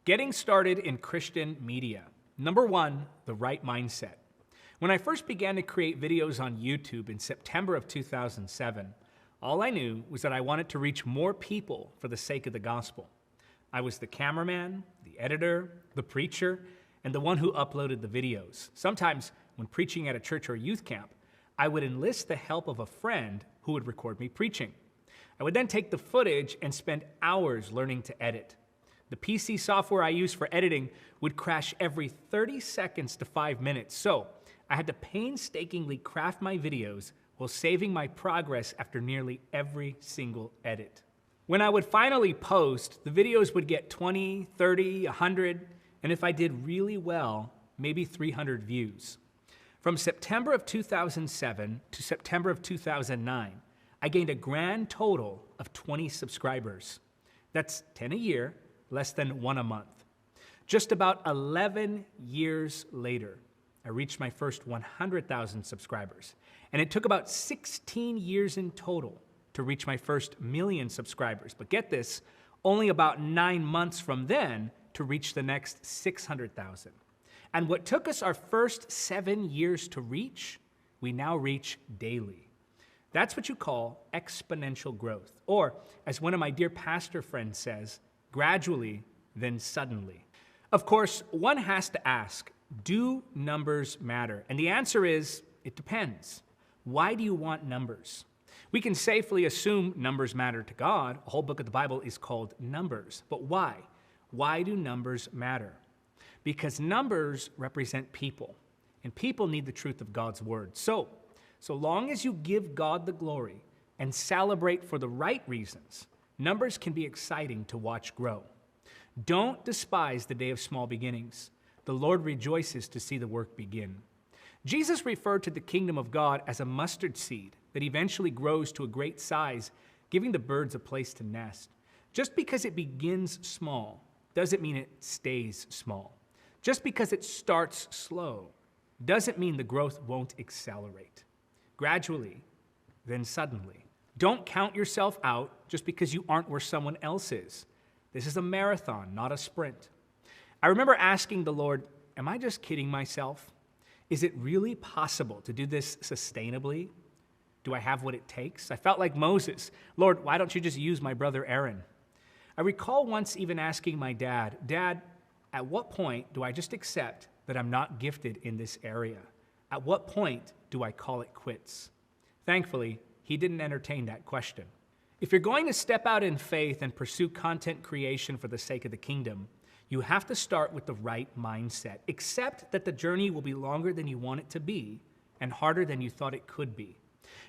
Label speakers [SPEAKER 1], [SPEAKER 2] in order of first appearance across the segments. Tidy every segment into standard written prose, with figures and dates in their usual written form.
[SPEAKER 1] Getting started in Christian media. Number one, the right mindset. When I first began to create videos on YouTube in September of 2007, all I knew was that I wanted to reach more people for the sake of the gospel. I was the cameraman, the editor, the preacher, and the one who uploaded the videos. Sometimes, when preaching at a church or youth camp, I would enlist the help of a friend who would record me preaching. I would then take the footage and spend hours learning to edit. The PC software I used for editing would crash every 30 seconds to 5 minutes, so I had to painstakingly craft my videos while saving my progress after nearly every single edit. When I would finally post, the videos would get 20, 30, 100, and if I did really well, maybe 300 views. From September of 2007 to September of 2009, I gained a grand total of 20 subscribers. That's 10 a year, less than 1 a month. Just about 11 years later, I reached my first 100,000 subscribers. And it took about 16 years in total to reach my first 1,000,000 subscribers. But get this, only about 9 months from then to reach the next 600,000. And what took us our first 7 years to reach, we now reach daily. That's what you call exponential growth. Or, as one of my dear pastor friends says, gradually, then suddenly. Of course, one has to ask, do numbers matter? And the answer is, it depends. Why do you want numbers? We can safely assume numbers matter to God. A whole book of the Bible is called Numbers. But why? Why do numbers matter? Because numbers represent people, and people need the truth of God's word. So long as you give God the glory and celebrate for the right reasons, numbers can be exciting to watch grow. Don't despise the day of small beginnings. The Lord rejoices to see the work begin. Jesus referred to the kingdom of God as a mustard seed that eventually grows to a great size, giving the birds a place to nest. Just because it begins small doesn't mean it stays small. Just because it starts slow doesn't mean the growth won't accelerate. Gradually, then suddenly. Don't count yourself out just because you aren't where someone else is. This is a marathon, not a sprint. I remember asking the Lord, am I just kidding myself? Is it really possible to do this sustainably? Do I have what it takes? I felt like Moses. Lord, why don't you just use my brother Aaron? I recall once even asking my dad, Dad, at what point do I just accept that I'm not gifted in this area? At what point do I call it quits? Thankfully, he didn't entertain that question. If you're going to step out in faith and pursue content creation for the sake of the kingdom, you have to start with the right mindset. Accept that the journey will be longer than you want it to be and harder than you thought it could be.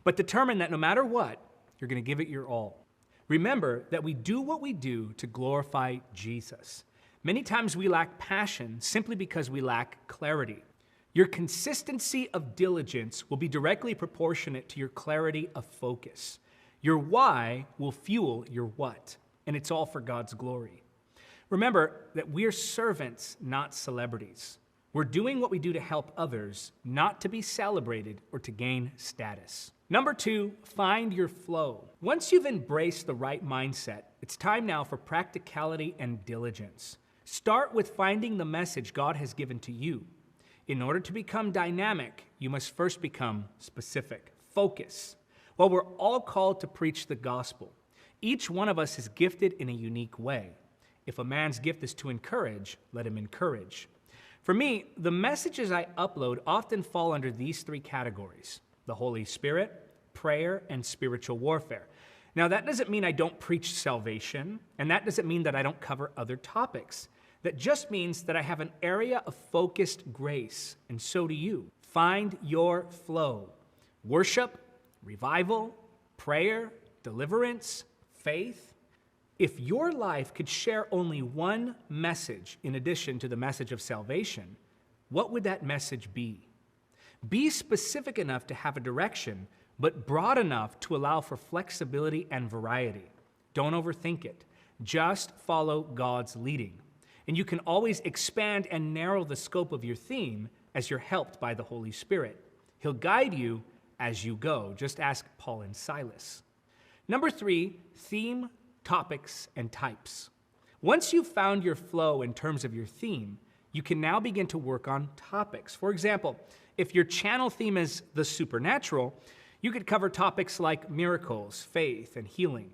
[SPEAKER 1] But determine that no matter what, you're going to give it your all. Remember that we do what we do to glorify Jesus. Many times we lack passion simply because we lack clarity. Your consistency of diligence will be directly proportionate to your clarity of focus. Your why will fuel your what, and it's all for God's glory. Remember that we're servants, not celebrities. We're doing what we do to help others, not to be celebrated or to gain status. Number 2, find your flow. Once you've embraced the right mindset, it's time now for practicality and diligence. Start with finding the message God has given to you. In order to become dynamic, you must first become specific. Focus. Well, we're all called to preach the gospel. Each one of us is gifted in a unique way. If a man's gift is to encourage, let him encourage. For me, the messages I upload often fall under these 3 categories: the Holy Spirit, prayer, and spiritual warfare. Now, that doesn't mean I don't preach salvation, and that doesn't mean that I don't cover other topics. That just means that I have an area of focused grace, and so do you. Find your flow. Worship, revival, prayer, deliverance, faith. If your life could share only one message in addition to the message of salvation, what would that message be? Be specific enough to have a direction, but broad enough to allow for flexibility and variety. Don't overthink it. Just follow God's leading. And you can always expand and narrow the scope of your theme as you're helped by the Holy Spirit. He'll guide you as you go. Just ask Paul and Silas. Number 3, theme, topics, and types. Once you've found your flow in terms of your theme, you can now begin to work on topics. For example, if your channel theme is the supernatural, you could cover topics like miracles, faith, and healing.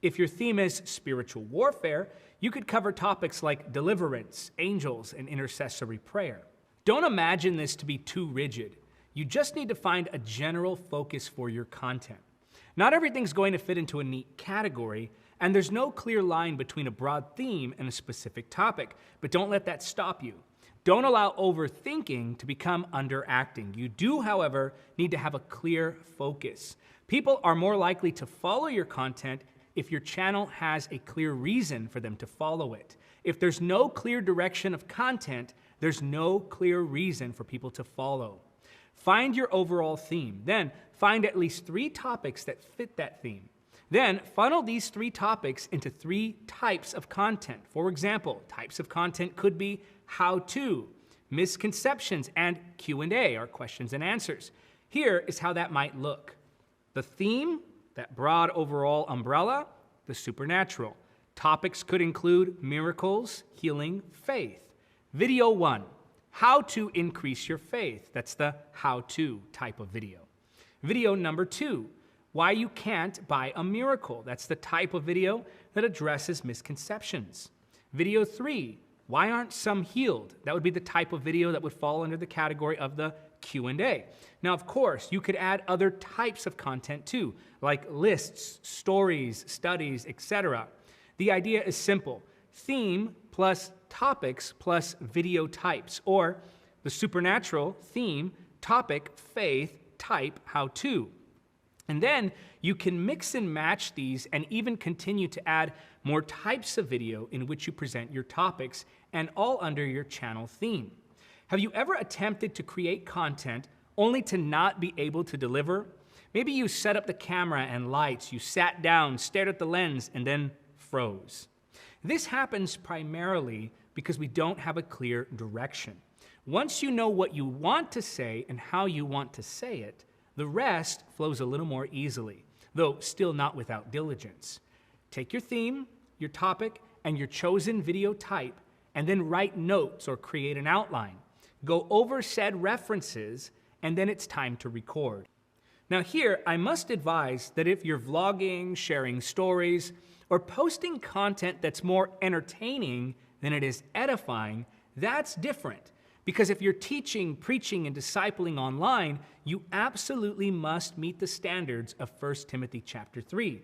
[SPEAKER 1] If your theme is spiritual warfare, you could cover topics like deliverance, angels, and intercessory prayer. Don't imagine this to be too rigid. You just need to find a general focus for your content. Not everything's going to fit into a neat category, and there's no clear line between a broad theme and a specific topic, but don't let that stop you. Don't allow overthinking to become underacting. You do, however, need to have a clear focus. People are more likely to follow your content if your channel has a clear reason for them to follow it. If there's no clear direction of content, there's no clear reason for people to follow. Find your overall theme. Then find at least 3 topics that fit that theme. Then funnel these 3 topics into 3 types of content. For example, types of content could be how-to, misconceptions, and Q&A, or questions and answers. Here is how that might look. The theme, that broad overall umbrella, the supernatural. Topics could include miracles, healing, faith. Video 1, how to increase your faith. That's the how-to type of video. Video number 2, why you can't buy a miracle. That's the type of video that addresses misconceptions. Video 3, why aren't some healed? That would be the type of video that would fall under the category of the Q&A. Now, of course, you could add other types of content too, like lists, stories, studies, etc. The idea is simple: theme plus topics plus video types, or the supernatural, theme, topic, faith, type, how-to. And then you can mix and match these and even continue to add more types of video in which you present your topics, and all under your channel theme. Have you ever attempted to create content only to not be able to deliver? Maybe you set up the camera and lights, you sat down, stared at the lens, and then froze. This happens primarily because we don't have a clear direction. Once you know what you want to say and how you want to say it, the rest flows a little more easily, though still not without diligence. Take your theme, your topic, and your chosen video type, and then write notes or create an outline. Go over said references, and then it's time to record. Now here, I must advise that if you're vlogging, sharing stories, or posting content that's more entertaining than it is edifying, that's different. Because if you're teaching, preaching, and discipling online, you absolutely must meet the standards of 1 Timothy chapter 3.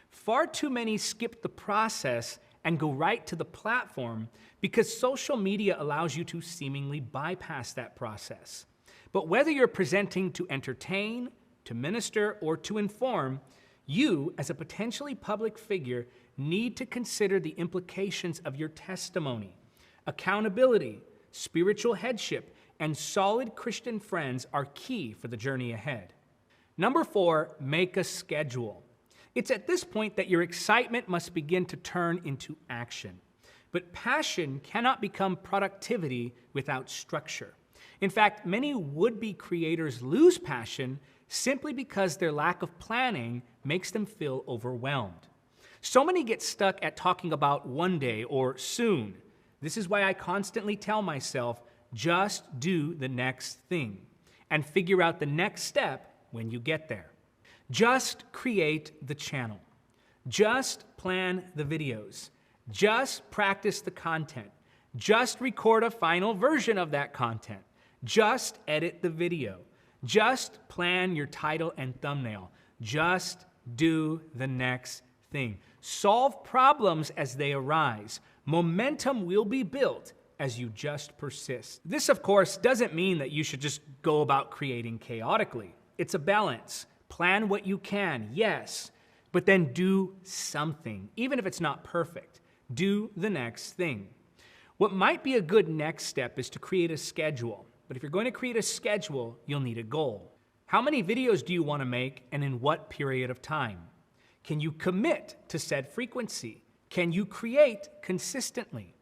[SPEAKER 1] Far too many skip the process and go right to the platform because social media allows you to seemingly bypass that process. But whether you're presenting to entertain, to minister, or to inform, you, as a potentially public figure, need to consider the implications of your testimony. Accountability, spiritual headship, and solid Christian friends are key for the journey ahead. Number 4, make a schedule. It's at this point that your excitement must begin to turn into action. But passion cannot become productivity without structure. In fact, many would-be creators lose passion simply because their lack of planning makes them feel overwhelmed. So many get stuck at talking about one day or soon. This is why I constantly tell myself, just do the next thing and figure out the next step when you get there. Just create the channel. Just plan the videos. Just practice the content. Just record a final version of that content. Just edit the video. Just plan your title and thumbnail. Just do the next thing. Solve problems as they arise. Momentum will be built as you just persist. This, of course, doesn't mean that you should just go about creating chaotically. It's a balance. Plan what you can, yes, but then do something, even if it's not perfect. Do the next thing. What might be a good next step is to create a schedule. But if you're going to create a schedule, you'll need a goal. How many videos do you want to make, and in what period of time? Can you commit to said frequency? Can you create consistently?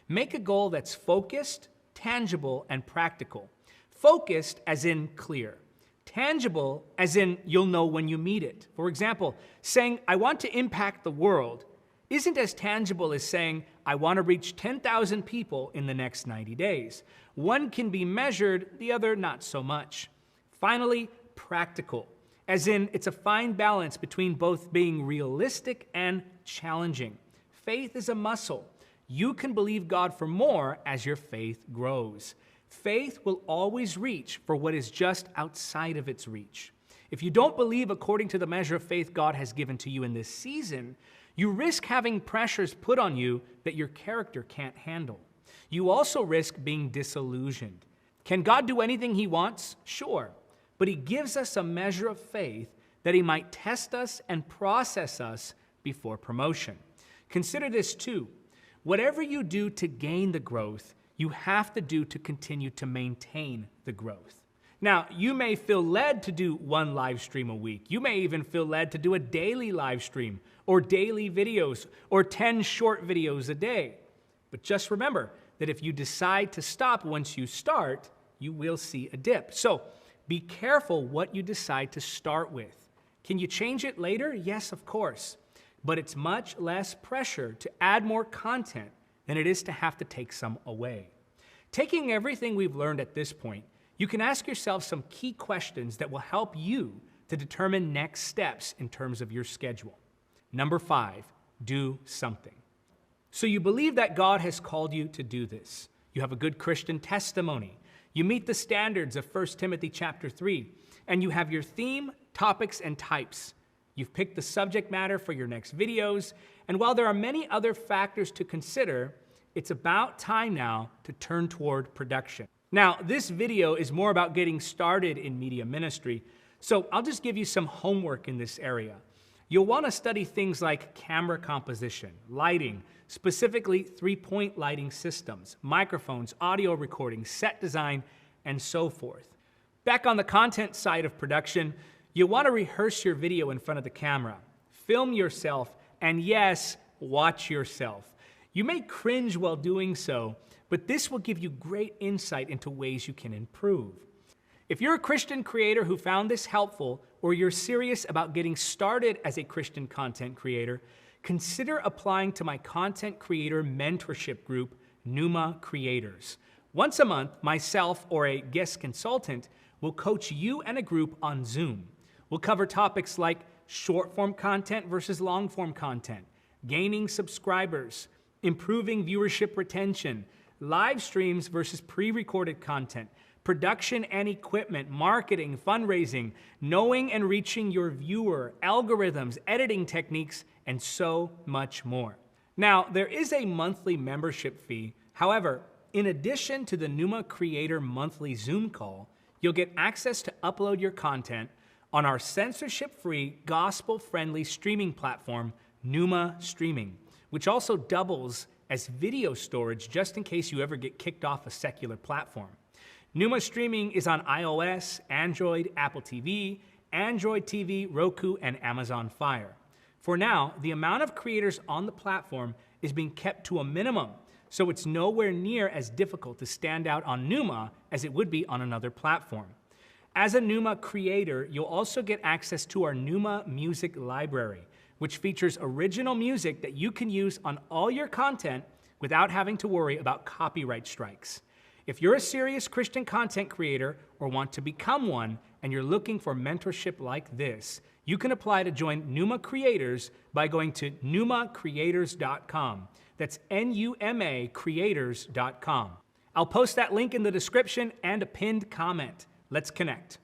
[SPEAKER 1] Make a goal that's focused, tangible, and practical. Focused as in clear. Tangible as in you'll know when you meet it. For example, saying, I want to impact the world isn't as tangible as saying, I want to reach 10,000 people in the next 90 days. One can be measured, the other not so much. Finally, practical, as in it's a fine balance between both being realistic and challenging. Faith is a muscle. You can believe God for more as your faith grows. Faith will always reach for what is just outside of its reach. If you don't believe according to the measure of faith God has given to you in this season, you risk having pressures put on you that your character can't handle. You also risk being disillusioned. Can God do anything He wants? Sure. But He gives us a measure of faith that He might test us and process us before promotion. Consider this too. Whatever you do to gain the growth, you have to do to continue to maintain the growth. Now, you may feel led to do one live stream a week. You may even feel led to do a daily live stream or daily videos or 10 short videos a day. But just remember that if you decide to stop once you start, you will see a dip. So be careful what you decide to start with. Can you change it later? Yes, of course. But it's much less pressure to add more content than it is to have to take some away. Taking everything we've learned at this point, you can ask yourself some key questions that will help you to determine next steps in terms of your schedule. Number 5, do something. So you believe that God has called you to do this. You have a good Christian testimony. You meet the standards of 1 Timothy chapter 3, and you have your theme, topics, and types. You've picked the subject matter for your next videos, and while there are many other factors to consider, it's about time now to turn toward production. Now, this video is more about getting started in media ministry, so I'll just give you some homework in this area. You'll want to study things like camera composition, lighting, specifically three-point lighting systems, microphones, audio recording, set design, and so forth. Back on the content side of production, you'll want to rehearse your video in front of the camera, film yourself, and yes, watch yourself. You may cringe while doing so, but this will give you great insight into ways you can improve. If you're a Christian creator who found this helpful, or you're serious about getting started as a Christian content creator, consider applying to my content creator mentorship group, Numa Creators. Once a month, myself or a guest consultant will coach you and a group on Zoom. We'll cover topics like short-form content versus long-form content, gaining subscribers, improving viewership retention, live streams versus pre-recorded content, production and equipment, marketing, fundraising, knowing and reaching your viewer, algorithms, editing techniques, and so much more. Now, there is a monthly membership fee. However, in addition to the Numa Creator monthly Zoom call, you'll get access to upload your content on our censorship-free, gospel-friendly streaming platform, Numa Streaming, which also doubles as video storage just in case you ever get kicked off a secular platform. Numa Streaming is on iOS, Android, Apple TV, Android TV, Roku, and Amazon Fire. For now, the amount of creators on the platform is being kept to a minimum, so it's nowhere near as difficult to stand out on Numa as it would be on another platform. As a Numa creator, you'll also get access to our Numa Music Library, which features original music that you can use on all your content without having to worry about copyright strikes. If you're a serious Christian content creator or want to become one and you're looking for mentorship like this, you can apply to join Numa Creators by going to numacreators.com. That's N-U-M-A creators.com. I'll post that link in the description and a pinned comment. Let's connect.